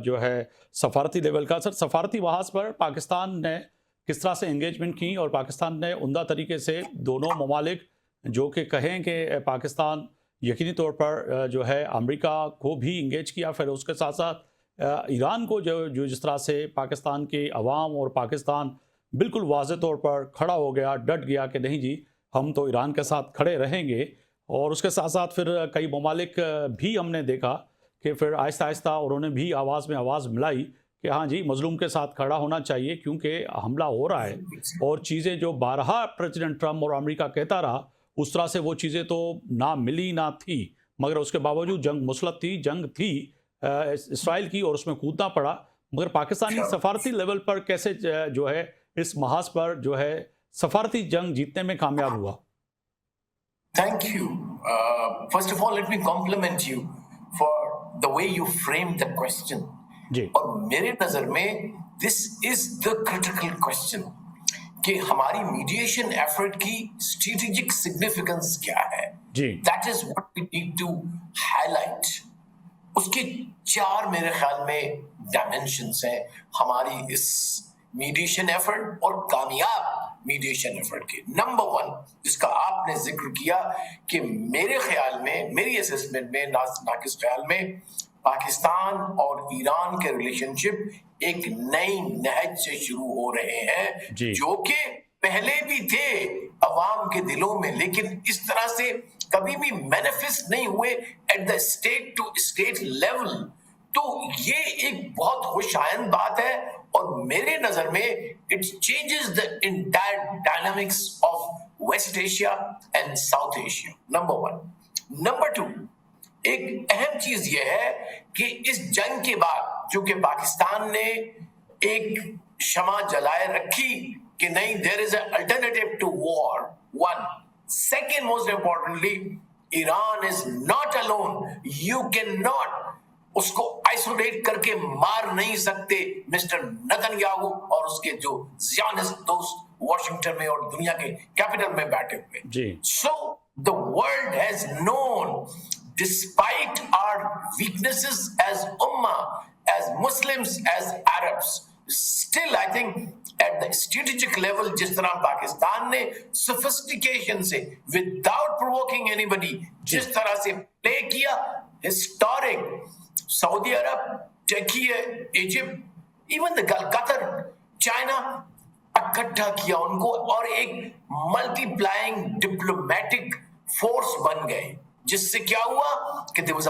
جو ہے سفارتی لیول کا. سر سفارتی محاذ پر پاکستان نے کس طرح سے انگیجمنٹ کی اور پاکستان نے عمدہ طریقے سے دونوں ممالک جو کہ کہیں کہ پاکستان یقینی طور پر جو ہے امریکہ کو بھی انگیج کیا, پھر اس کے ساتھ ساتھ ایران کو جو جس طرح سے پاکستان کے عوام اور پاکستان بالکل واضح طور پر کھڑا ہو گیا, ڈٹ گیا کہ نہیں جی ہم تو ایران کے ساتھ کھڑے رہیں گے. اور اس کے ساتھ ساتھ پھر کئی ممالک بھی ہم نے دیکھا کہ پھر آہستہ آہستہ انہوں نے بھی آواز میں آواز ملائی کہ ہاں جی مظلوم کے ساتھ کھڑا ہونا چاہیے کیونکہ حملہ ہو رہا ہے. اور چیزیں جو بارہا پریزیڈنٹ ٹرمپ اور امریکہ کہتا رہا اس طرح سے وہ چیزیں تو نہ ملی نہ تھی, مگر اس کے باوجود جنگ مسلط تھی, جنگ تھی اسرائیل کی اور اس میں کودنا پڑا. مگر پاکستانی سفارتی لیول پر کیسے جو ہے اس محاذ پر جو ہے سفارتی جنگ جیتنے میں کامیاب ہوا؟ Thank you. First of all, let me compliment you for the way you framed the question. جی. اور میرے نظر میں this is the critical question کہ ہماری میڈیشن ایفرٹ کی اسٹریٹجک سگنیفیکنس کیا ہے. جی. That is what we need to highlight. اس کے 4 میرے خیال میں ڈائمینشنس ہیں ہماری اس میڈیشن ایفرٹ اور کامیاب میڈیشن ایفرٹ کے. نمبر 1 جس کا آپ نے ذکر کیا کہ میرے خیال میں, میری اسیسمنٹ میں, ناقص خیال میں, پاکستان اور ایران کے ریلیشن شپ ایک نئی نہج سے شروع ہو رہے ہیں جو کہ پہلے بھی تھے عوام کے دلوں میں, لیکن اس طرح سے کبھی بھی مینیفیسٹ نہیں ہوئے at the state to state level. تو یہ ایک بہت خوش آئند بات ہے اور میرے نظر میں it changes the entire dynamics of West Asia and South Asia. Number 1. Number 2, ایک اہم چیز یہ ہے کہ اس جنگ کے بعد چونکہ پاکستان نے ایک شمع جلائے رکھی کہ نہیں there is an alternative to war. 1. Second most importantly, Iran is not alone. You cannot اس کو آئسولیٹ کر کے مار نہیں سکتے مسٹر نتن یاہو اور اس کے جو زیانسٹ دوست واشنگٹن میں اور دنیا کے کیپٹل میں بیٹھے ہوئے. So the world has known, despite our weaknesses as ummah, as Muslims, as Arabs, still I think at the strategic level جس طرح پاکستان نے sophistication سے without provoking anybody جس طرح سے play کیا, historic, Saudi Arab, Turkey, Egypt, even the Qatar, China, اکٹھا کیا ان کو اور ایک ملٹی پلائنگ ڈپلومیٹک فورس بن گئے جس سے کیا ہوا کہ there was a